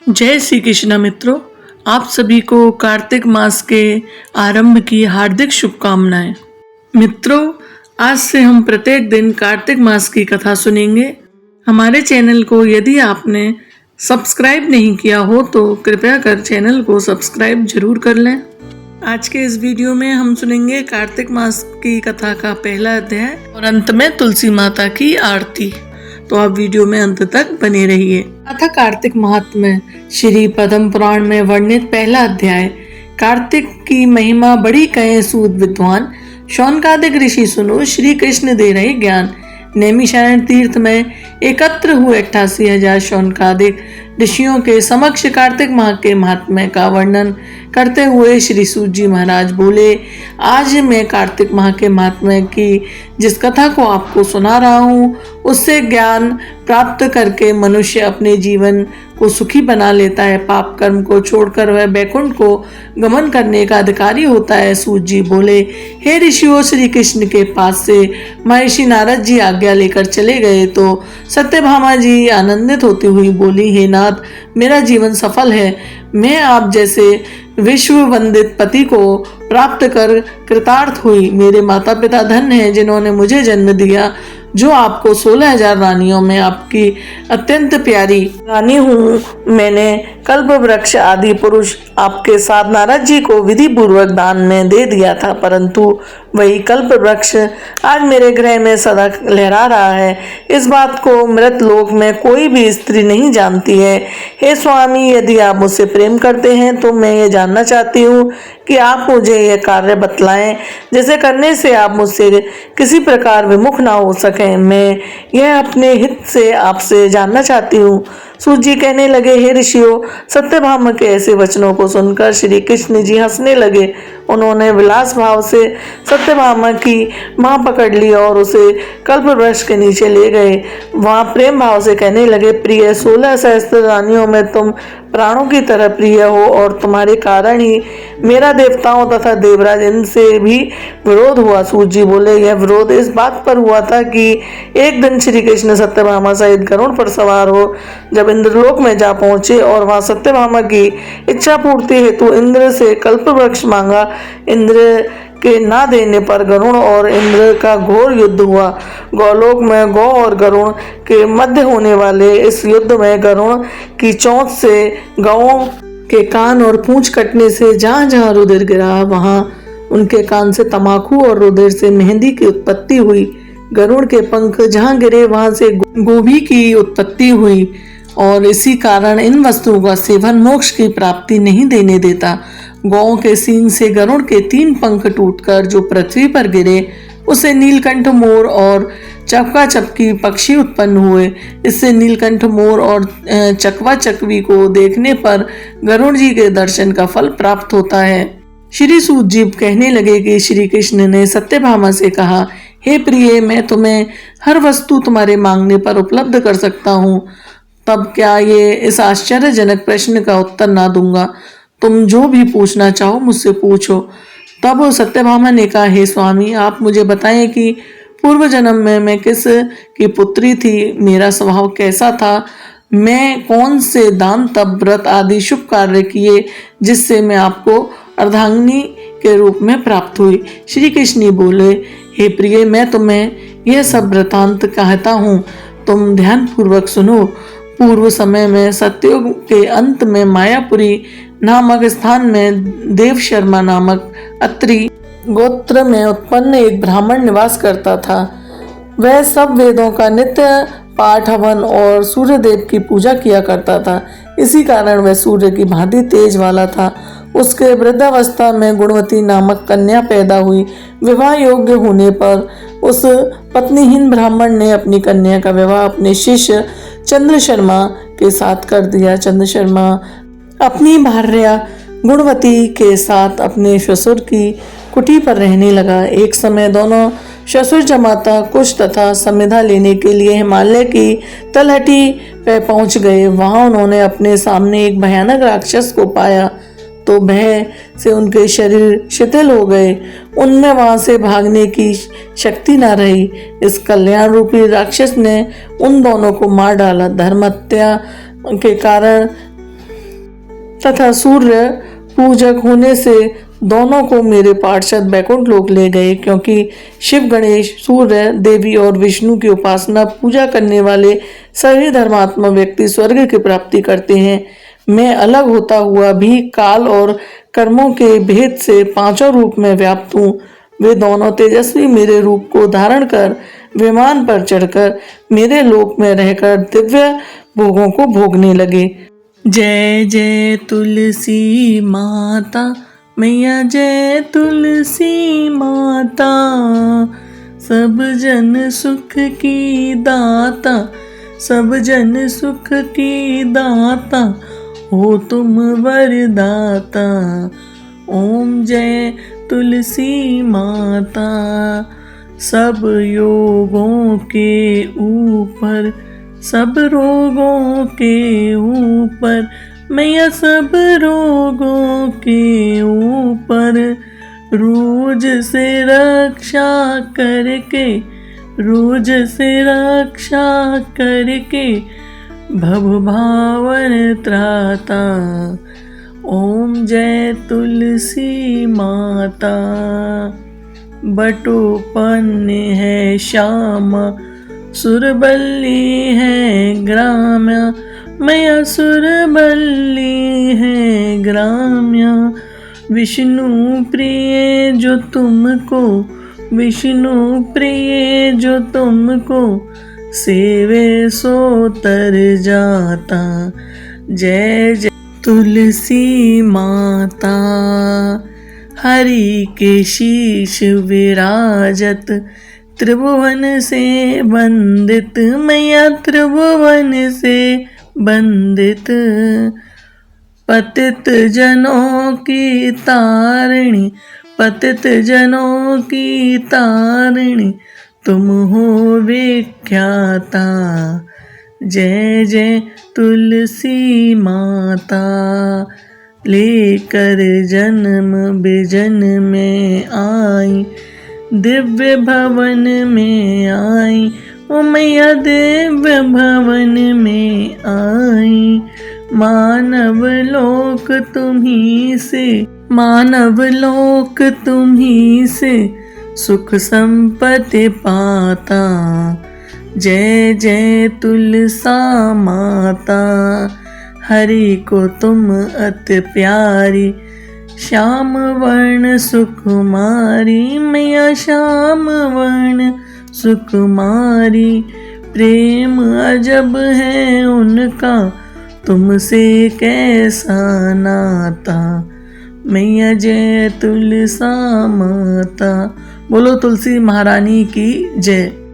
जय श्री कृष्ण मित्रों, आप सभी को कार्तिक मास के आरंभ की हार्दिक शुभकामनाएं। मित्रों, आज से हम प्रत्येक दिन कार्तिक मास की कथा सुनेंगे। हमारे चैनल को यदि आपने सब्सक्राइब नहीं किया हो तो कृपया कर चैनल को सब्सक्राइब जरूर कर लें। आज के इस वीडियो में हम सुनेंगे कार्तिक मास की कथा का पहला अध्याय और अंत में तुलसी माता की आरती। तो आप वीडियो में अंत तक बने रहिए। अथा कार्तिक महात्म्य श्री पद्म पुराण में वर्णित पहला अध्याय। कार्तिक की महिमा बड़ी कहे सूद विद्वान, शौनकादिक ऋषि सुनो श्री कृष्ण दे रहे ज्ञान। नैमिषारण्य तीर्थ में एकत्र हुए 88,000 शौनकादिक ऋषियों के समक्ष कार्तिक माह के महात्म्य का वर्णन करते हुए श्री सूत जी महाराज बोले, आज मैं कार्तिक माह के महात्म्य की जिस कथा को आपको सुना रहा हूँ उससे ज्ञान प्राप्त करके मनुष्य अपने जीवन को सुखी बना लेता है। पाप कर्म को छोड़कर वह बैकुंठ को गमन करने का अधिकारी होता है। सूत जी बोले, हे ऋषियों, श्री कृष्ण के पास से महर्षि नारद जी आज्ञा लेकर चले गए तो सत्यभामा जी आनंदित होती हुई बोली, हे नाथ, मेरा जीवन सफल है। मैं आप जैसे विश्व वंदित पति को प्राप्त कर कृतार्थ हुई। मेरे माता पिता धन्य हैं जिन्होंने मुझे जन्म दिया। जो आपको 16,000 रानियों में आपकी अत्यंत प्यारी रानी हूँ। मैंने कल्प वृक्ष आदि पुरुष आपके साथ नारद जी को विधि पूर्वक दान में दे दिया था, परंतु वही कल्प वृक्ष आज मेरे गृह में सदा लहरा रहा है। इस बात को मृत लोक में कोई भी स्त्री नहीं जानती है। हे स्वामी, यदि आप मुझसे प्रेम करते हैं तो मैं ये जानना चाहती हूँ कि आप मुझे यह कार्य बतलाएं जिसे करने से आप मुझसे किसी प्रकार विमुख ना हो सकें। मैं यह अपने हित से आपसे जानना चाहती हूँ। सूत जी कहने लगे, हे ऋषियों, सत्यभामा के ऐसे वचनों को सुनकर श्री कृष्ण जी हंसने लगे। उन्होंने विलास भाव से सत्यभामा की मां पकड़ ली और उसे कल्प वृक्ष के नीचे ले गए। वहां प्रेम भाव से कहने लगे, प्रिय, 16 सहस्त्र रानियों में तुम प्राणों की तरह प्रिय हो और तुम्हारे कारण ही मेरा देवताओं तथा देवराज इंद्र से भी विरोध हुआ। सूत जी बोले, यह विरोध इस बात पर हुआ था कि एक दिन श्री कृष्ण सत्यभामा सहित गरुड़ पर सवार हो जब इंद्रलोक में जा पहुंचे और वहां सत्यभामा की इच्छा पूर्ति हेतु इंद्र से कल्प वृक्ष मांगा। इंद्र के ना देने पर गरुड़ और इंद्र का घोर युद्ध हुआ। गौलोक में गौ और गरुड़ के मध्य होने वाले इस युद्ध में गरुड़ की चोंच से गौओं के कान और पूंछ कटने से जहां जहां रुधिर गिरा वहां उनके कान से तमाकू और रुधिर से मेहंदी की उत्पत्ति हुई। गरुड़ के पंख जहां गिरे वहां से गोभी की उत्पत्ति हुई और इसी कारण इन वस्तुओं का सेवन मोक्ष की प्राप्ति नहीं देने देता। गौ के सींग से गरुड़ के 3 पंख टूटकर जो पृथ्वी पर गिरे उससे नीलकंठ मोर और चकवा चकवी पक्षी उत्पन्न हुए। इससे नीलकंठ मोर और चकवा चकवी को देखने पर गरुड़ जी के दर्शन का फल प्राप्त होता है। श्री सूत जी कहने लगे कि श्री कृष्ण ने सत्यभामा से कहा, हे प्रिय, मैं तुम्हें हर वस्तु तुम्हारे मांगने पर उपलब्ध कर सकता हूँ। तब क्या ये इस आश्चर्यजनक प्रश्न का उत्तर ना दूंगा? तुम जो भी पूछना चाहो मुझसे पूछो। तब सत्यभामा ने कहा, हे स्वामी, आप मुझे बताएं कि पूर्व जन्म में मैं किस की पुत्री थी, मेरा स्वभाव कैसा था, मैं कौन से दान तप व्रत आदि शुभ कार्य किए जिससे मैं आपको अर्धांगिनी के रूप में प्राप्त हुई। श्री कृष्ण बोले, हे प्रिय, मैं तुम्हें यह सब वृतांत कहता हूँ, तुम ध्यान पूर्वक सुनो। पूर्व समय में सतयुग के अंत में मायापुरी नामक स्थान में देव शर्मा नामक अत्रि गोत्र में उत्पन्न एक ब्राह्मण निवास करता था। वह सब वेदों का नित्य पाठ हवन और सूर्य देव की पूजा किया करता था। इसी कारण वह सूर्य की भांति तेज वाला था। उसके वृद्धावस्था में गुणवती नामक कन्या पैदा हुई। विवाह योग्य होने पर उस पत्नीहीन ब्राह्मण ने अपनी कन्या का विवाह अपने शिष्य चंद्र शर्मा के साथ कर दिया। चंद्र शर्मा अपनी भार्या गुणवती के साथ अपने ससुर की कुटी पर रहने लगा। एक समय दोनों ससुर जमाता कुश तथा समिधा लेने के लिए हिमालय की तलहटी पे पहुंच गए। वहां उन्होंने अपने सामने एक भयानक राक्षस को पाया तो भय से उनके शरीर शिथिल हो गए। उनमें वहां से भागने की शक्ति न रही। इस कल्याण रूपी राक्षस ने उन दोनों को मार डाला। धर्म हत्या के कारण तथा सूर्य पूजक होने से दोनों को मेरे पार्षद बैकुंठ लोक ले गए, क्योंकि शिव, गणेश, सूर्य देवी और विष्णु की उपासना पूजा करने वाले सभी धर्मात्मा व्यक्ति स्वर्ग की प्राप्ति करते हैं। मैं अलग होता हुआ भी काल और कर्मों के भेद से पांचों रूप में व्याप्त हूँ। वे दोनों तेजस्वी मेरे रूप को धारण कर विमान पर चढ़कर मेरे लोक में रहकर दिव्य भोगों को भोगने लगे। जय जय तुलसी माता मैया, जय तुलसी माता, सब जन सुख की दाता, सब जन सुख की दाता, हो तुम वरदाता। ओम जय तुलसी माता। सब योगों के ऊपर, सब रोगों के ऊपर मैया, सब रोगों के ऊपर रोज से रक्षा करके, रोज से रक्षा करके भव भावन त्राता। ओम जय तुलसी माता। बटोपन है श्यामा, सुरबल्ली है ग्राम्या मैया, सुरबल्ली है ग्राम्या। विष्णु प्रिय जो तुमको, विष्णु प्रिय जो तुमको, सेवे सो तर जाता। जय जय तुलसी माता। हरि के शीश विराजत, त्रिभुवन से वंदित मैया, त्रिभुवन से वंदित। पतित जनों की तारिणी, पतित जनों की तारिणी, तुम हो विख्याता। जय जय तुलसी माता। लेकर जन्म बिजन में आई, दिव्य भवन में आई, ओ मैया दिव्य भवन में आई। मानव लोक तुम्ही से, मानव लोक तुम्ही से, सुख संपत्ति पाता। जय जय तुलसा माता। हरि को तुम अति प्यारी, श्याम वर्ण सुकुमारी मैया, श्याम वर्ण सुकुमारी। प्रेम अजब है उनका, तुमसे कैसा नाता। मैया जय तुलसा माता। बोलो तुलसी महारानी की जय।